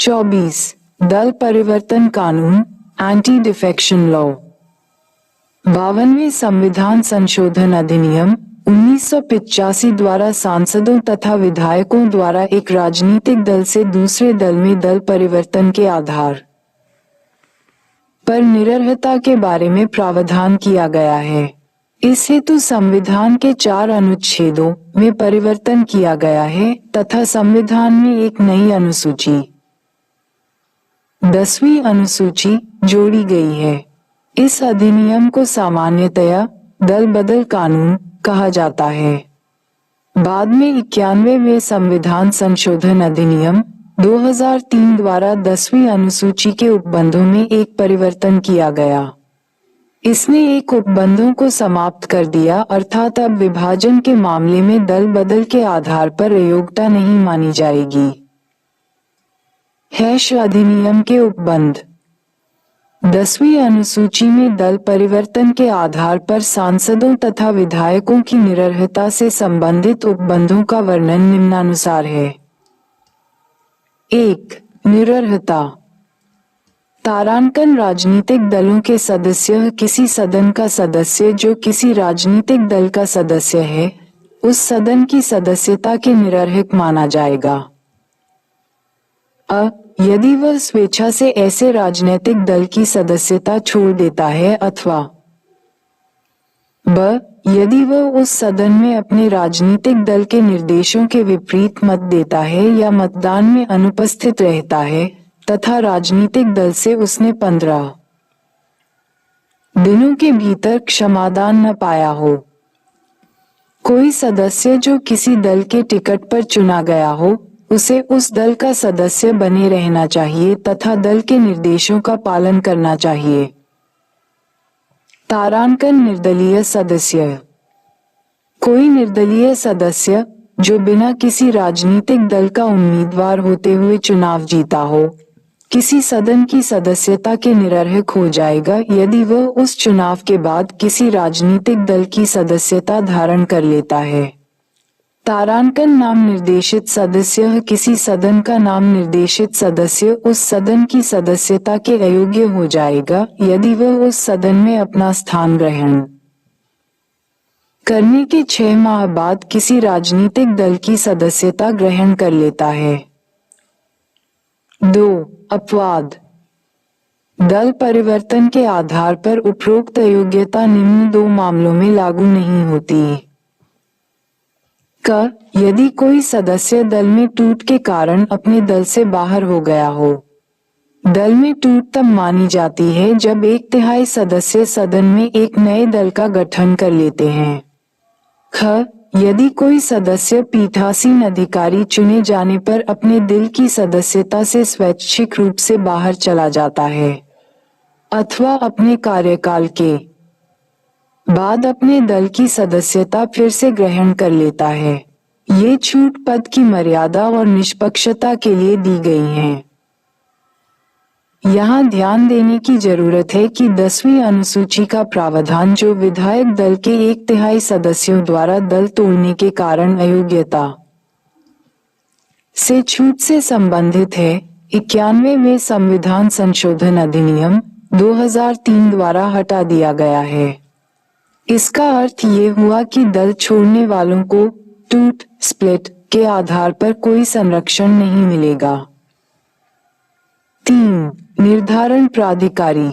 24 दल परिवर्तन कानून एंटी डिफेक्शन लॉ। 52वें संविधान संशोधन अधिनियम 1985 द्वारा सांसदों तथा विधायकों द्वारा एक राजनीतिक दल से दूसरे दल में दल परिवर्तन के आधार पर निरर्हता के बारे में प्रावधान किया गया है। इस हेतु संविधान के 4 अनुच्छेदों में परिवर्तन किया गया है तथा संविधान में एक नई अनुसूची 10वीं अनुसूची जोड़ी गई है। इस अधिनियम को सामान्यतया दल बदल कानून कहा जाता है। बाद में 91वें संविधान संशोधन अधिनियम 2003 द्वारा 10वीं अनुसूची के उपबंधों में एक परिवर्तन किया गया। इसने एक उपबंधों को समाप्त कर दिया, अर्थात अब विभाजन के मामले में दल बदल के आधार पर अयोग्यता नहीं मानी जाएगी। अधिनियम के उपबंध 10वीं अनुसूची में दल परिवर्तन के आधार पर सांसदों तथा विधायकों की निरर्हता से संबंधित उपबंधों का वर्णन निम्नानुसार है। 1. निरर्हता। तारांकन राजनीतिक दलों के सदस्य किसी सदन का सदस्य जो किसी राजनीतिक दल का सदस्य है, उस सदन की सदस्यता के निरर्हक माना जाएगा। यदि वह स्वेच्छा से ऐसे राजनीतिक दल की सदस्यता छोड़ देता है अथवा यदि वह उस सदन में अपने राजनीतिक दल के निर्देशों के विपरीत मत देता है या मतदान में अनुपस्थित रहता है तथा राजनीतिक दल से उसने 15 दिनों के भीतर क्षमादान न पाया हो। कोई सदस्य जो किसी दल के टिकट पर चुना गया हो, उसे उस दल का सदस्य बने रहना चाहिए तथा दल के निर्देशों का पालन करना चाहिए। तारांकन निर्दलीय सदस्य। कोई निर्दलीय सदस्य जो बिना किसी राजनीतिक दल का उम्मीदवार होते हुए चुनाव जीता हो, किसी सदन की सदस्यता के निरर्हक हो जाएगा यदि वह उस चुनाव के बाद किसी राजनीतिक दल की सदस्यता धारण कर लेता है। तारांकन नाम निर्देशित सदस्य। किसी सदन का नाम निर्देशित सदस्य उस सदन की सदस्यता के अयोग्य हो जाएगा यदि वह उस सदन में अपना स्थान ग्रहण करने के 6 माह बाद किसी राजनीतिक दल की सदस्यता ग्रहण कर लेता है। 2. अपवाद। दल परिवर्तन के आधार पर उपरोक्त अयोग्यता निम्न 2 मामलों में लागू नहीं होती। यदि कोई सदस्य दल में टूट के कारण अपने दल से बाहर हो गया हो। दल में टूट तब मानी जाती है जब 1/3 सदस्य सदन में एक नए दल का गठन कर लेते हैं। यदि कोई सदस्य पीठासीन अधिकारी चुने जाने पर अपने दिल की सदस्यता से स्वैच्छिक रूप से बाहर चला जाता है अथवा अपने कार्यकाल के बाद अपने दल की सदस्यता फिर से ग्रहण कर लेता है। ये छूट पद की मर्यादा और निष्पक्षता के लिए दी गई हैं। यहाँ ध्यान देने की जरूरत है कि 10वीं अनुसूची का प्रावधान जो विधायक दल के 1/3 सदस्यों द्वारा दल तोड़ने के कारण अयोग्यता से छूट से संबंधित है, 91वें संविधान संशोधन अधिनियम 2003 द्वारा हटा दिया गया है। इसका अर्थ ये हुआ कि दल छोड़ने वालों को टूट स्प्लिट के आधार पर कोई संरक्षण नहीं मिलेगा। 3. निर्धारण प्राधिकारी।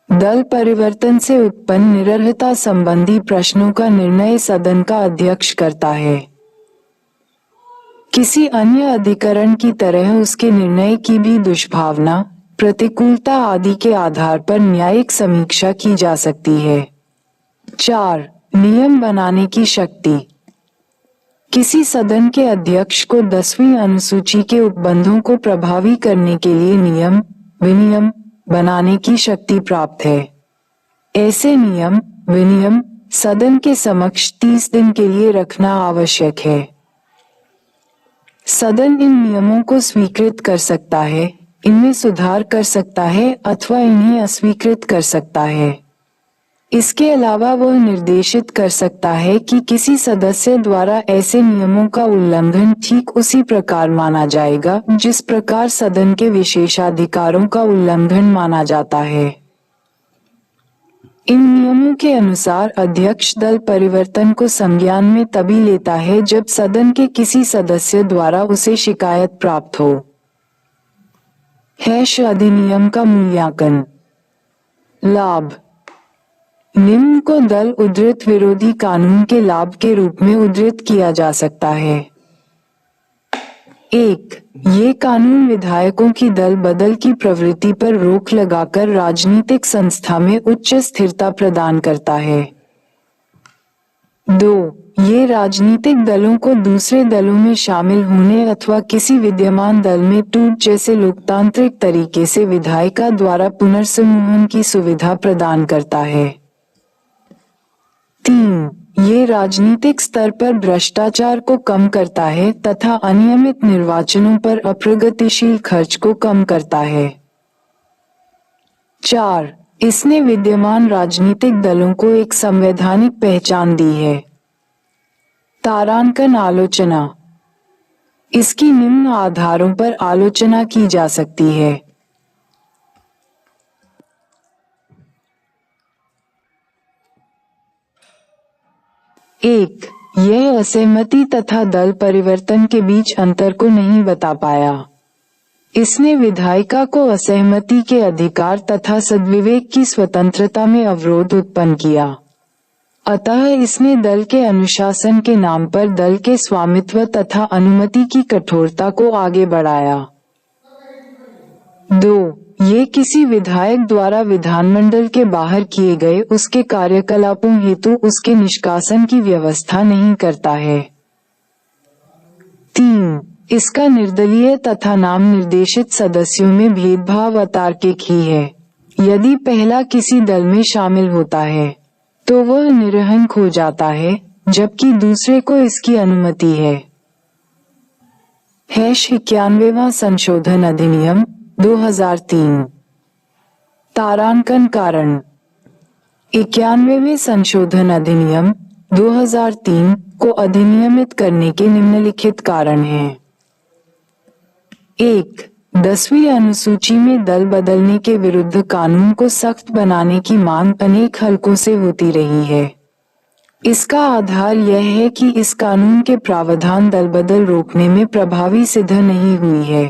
दल परिवर्तन से उत्पन्न निरर्हता संबंधी प्रश्नों का निर्णय सदन का अध्यक्ष करता है। किसी अन्य अधिकरण की तरह उसके निर्णय की भी दुष्भावना, प्रतिकूलता आदि के आधार पर न्यायिक समीक्षा की जा सकती है। 4. नियम बनाने की शक्ति। किसी सदन के अध्यक्ष को 10वीं अनुसूची के उपबंधों को प्रभावी करने के लिए नियम विनियम बनाने की शक्ति प्राप्त है। ऐसे नियम विनियम सदन के समक्ष 30 दिन के लिए रखना आवश्यक है। सदन इन नियमों को स्वीकृत कर सकता है, इनमें सुधार कर सकता है अथवा इन्हें अस्वीकृत कर सकता है। इसके अलावा वह निर्देशित कर सकता है कि किसी सदस्य द्वारा ऐसे नियमों का उल्लंघन ठीक उसी प्रकार माना जाएगा जिस प्रकार सदन के विशेषाधिकारों का उल्लंघन माना जाता है। इन नियमों के अनुसार अध्यक्ष दल परिवर्तन को संज्ञान में तभी लेता है जब सदन के किसी सदस्य द्वारा उसे शिकायत प्राप्त हो। अधिनियम का मूल्यांकन। लाभ। निम्न को दल उद्धृत विरोधी कानून के लाभ के रूप में उद्धृत किया जा सकता है। 1. ये कानून विधायकों की दल बदल की प्रवृत्ति पर रोक लगाकर राजनीतिक संस्था में उच्च स्थिरता प्रदान करता है। 2. ये राजनीतिक दलों को दूसरे दलों में शामिल होने अथवा किसी विद्यमान दल में टूट जैसे लोकतांत्रिक तरीके से विधायिका द्वारा पुनर्समूहन की सुविधा प्रदान करता है। 3. ये राजनीतिक स्तर पर भ्रष्टाचार को कम करता है तथा अनियमित निर्वाचनों पर अप्रगतिशील खर्च को कम करता है। 4. इसने विद्यमान राजनीतिक दलों को एक संवैधानिक पहचान दी है। तारांकन आलोचना। इसकी निम्न आधारों पर आलोचना की जा सकती है। 1. यह असहमति तथा दल परिवर्तन के बीच अंतर को नहीं बता पाया। इसने विधायिका को असहमति के अधिकार तथा सद्विवेक की स्वतंत्रता में अवरोध उत्पन्न किया। अतः इसने दल के अनुशासन के नाम पर दल के स्वामित्व तथा अनुमति की कठोरता को आगे बढ़ाया। 2. ये किसी विधायक द्वारा विधानमंडल के बाहर किए गए उसके कार्यकलापों हेतु उसके निष्कासन की व्यवस्था नहीं करता है। 3. इसका निर्दलीय तथा नाम निर्देशित सदस्यों में भेदभाव अतार्किक ही है। यदि पहला किसी दल में शामिल होता है तो वह निरहंक हो जाता है, जबकि दूसरे को इसकी अनुमति है। 91वां संशोधन अधिनियम 2003। तारांकन कारण। 91वें संशोधन अधिनियम 2003 को अधिनियमित करने के निम्नलिखित कारण हैं। 1. 10वीं अनुसूची में दल बदलने के विरुद्ध कानून को सख्त बनाने की मांग अनेक हलकों से होती रही है। इसका आधार यह है कि इस कानून के प्रावधान दल बदल रोकने में प्रभावी सिद्ध नहीं हुई है।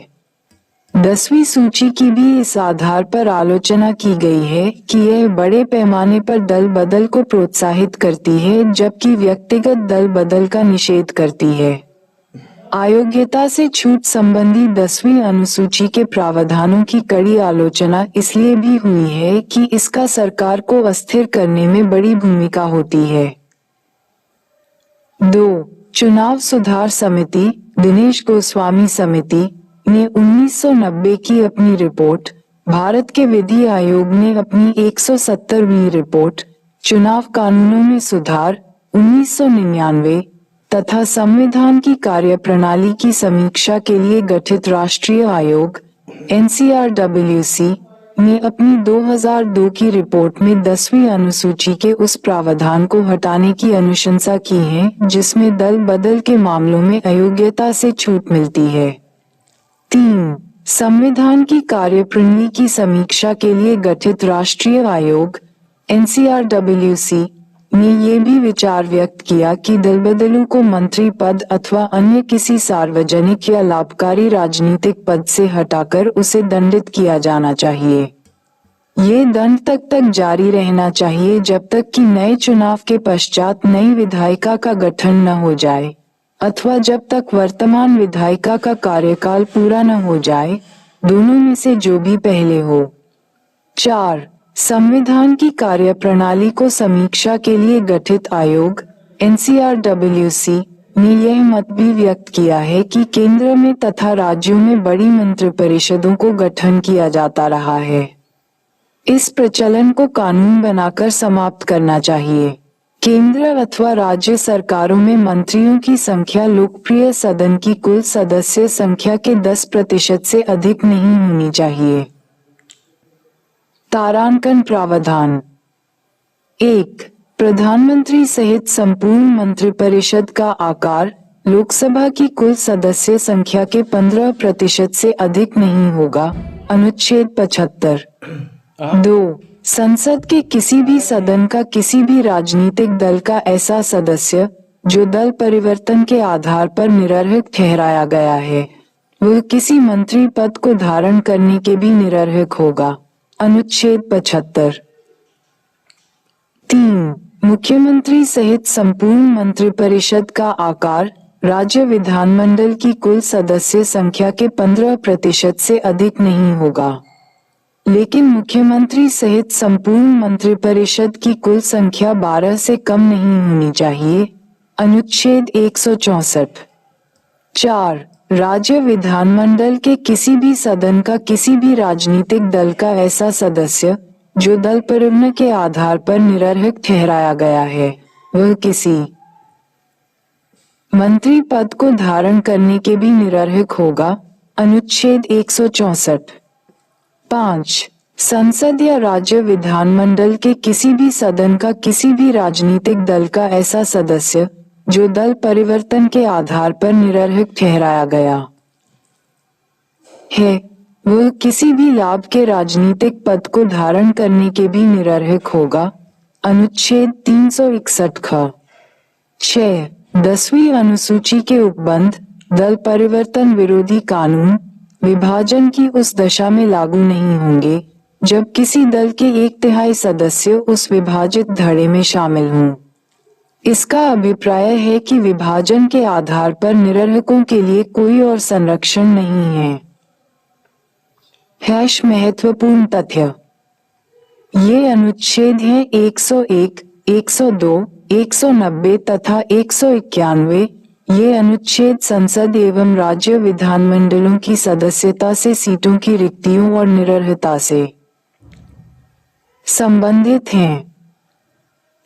10वीं सूची की भी इस आधार पर आलोचना की गई है कि यह बड़े पैमाने पर दल बदल को प्रोत्साहित करती है, जबकि व्यक्तिगत दल बदल का निषेध करती है। अयोग्यता से छूट संबंधी 10वीं अनुसूची के प्रावधानों की कड़ी आलोचना इसलिए भी हुई है कि इसका सरकार को अस्थिर करने में बड़ी भूमिका होती है। 2. चुनाव सुधार समिति, दिनेश गोस्वामी समिति ने 1990 की अपनी रिपोर्ट, भारत के विधि आयोग ने अपनी 170वीं रिपोर्ट, चुनाव कानूनों में सुधार 1999 तथा संविधान की कार्यप्रणाली की समीक्षा के लिए गठित राष्ट्रीय आयोग NCRWC ने अपनी 2002 की रिपोर्ट में 10वीं अनुसूची के उस प्रावधान को हटाने की अनुशंसा की है जिसमें दल बदल के मामलों में अयोग्यता से छूट मिलती है। 3. संविधान की कार्यप्रणाली की समीक्षा के लिए गठित राष्ट्रीय आयोग NCRWC ने ये भी विचार व्यक्त किया कि दलबदलू को मंत्री पद अथवा अन्य किसी सार्वजनिक या लाभकारी राजनीतिक पद से हटाकर उसे दंडित किया जाना चाहिए। ये दंड तक जारी रहना चाहिए जब तक कि नए चुनाव के पश्चात नई विधायिका का गठन न हो जाए अथवा जब तक वर्तमान विधायिका का कार्यकाल पूरा न हो जाए, दोनों में से जो भी पहले हो। 4. संविधान की कार्यप्रणाली को समीक्षा के लिए गठित आयोग NCRWC ने यह मत भी व्यक्त किया है कि केंद्र में तथा राज्यों में बड़ी मंत्रिपरिषदों को गठन किया जाता रहा है। इस प्रचलन को कानून बनाकर समाप्त करना चाहिए। केंद्र अथवा राज्य सरकारों में मंत्रियों की संख्या लोकप्रिय सदन की कुल सदस्य संख्या के 10% से अधिक नहीं होनी चाहिए। तारांकन प्रावधान। 1. प्रधानमंत्री सहित संपूर्ण मंत्रिपरिषद का आकार लोकसभा की कुल सदस्य संख्या के 15% से अधिक नहीं होगा। अनुच्छेद 75। 2. संसद के किसी भी सदन का किसी भी राजनीतिक दल का ऐसा सदस्य जो दल परिवर्तन के आधार पर निरर्हक ठहराया गया है, वह किसी मंत्री पद को धारण करने के भी निरर्हक होगा। अनुच्छेद 75। 3. मुख्यमंत्री सहित संपूर्ण मंत्रिपरिषद का आकार राज्य विधानमंडल की कुल सदस्य संख्या के 15% से अधिक नहीं होगा, लेकिन मुख्यमंत्री सहित संपूर्ण मंत्रिपरिषद की कुल संख्या 12 से कम नहीं होनी चाहिए। अनुच्छेद 164। 4. राज्य विधानमंडल के किसी भी सदन का किसी भी राजनीतिक दल का ऐसा सदस्य जो दल परिवर्तन के आधार पर निरर्हक ठहराया गया है, वह किसी मंत्री पद को धारण करने के भी निरर्हक होगा। अनुच्छेद 164। 5. संसद या राज्य विधानमंडल के किसी भी सदन का किसी भी राजनीतिक दल का ऐसा सदस्य जो दल परिवर्तन के आधार पर निरर्हक ठहराया गया है, वह किसी भी लाभ के राजनीतिक पद को धारण करने के भी निरर्हक होगा। अनुच्छेद 361 ख। 6. 10वीं अनुसूची के उपबंध दल परिवर्तन विरोधी कानून विभाजन की उस दशा में लागू नहीं होंगे जब किसी दल के 1/3 सदस्य उस विभाजित धड़े में शामिल हों। इसका अभिप्राय है कि विभाजन के आधार पर निरर्हकों के लिए कोई और संरक्षण नहीं है। महत्वपूर्ण तथ्य। ये अनुच्छेद हैं 101, 102, 190 तथा 191। ये अनुच्छेद संसद एवं राज्य विधानमंडलों की सदस्यता से सीटों की रिक्तियों और निरर्हता से संबंधित हैं।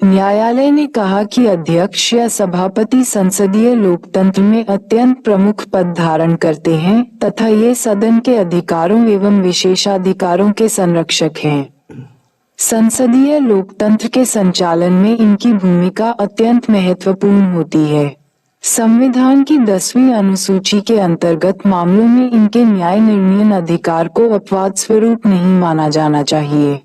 न्यायालय ने कहा कि अध्यक्ष या सभापति संसदीय लोकतंत्र में अत्यंत प्रमुख पद धारण करते हैं तथा ये सदन के अधिकारों एवं विशेषाधिकारों के संरक्षक हैं। संसदीय लोकतंत्र के संचालन में इनकी भूमिका अत्यंत महत्वपूर्ण होती है। संविधान की 10वीं अनुसूची के अंतर्गत मामलों में इनके न्याय निर्णयन अधिकार को अपवाद स्वरूप नहीं माना जाना चाहिए।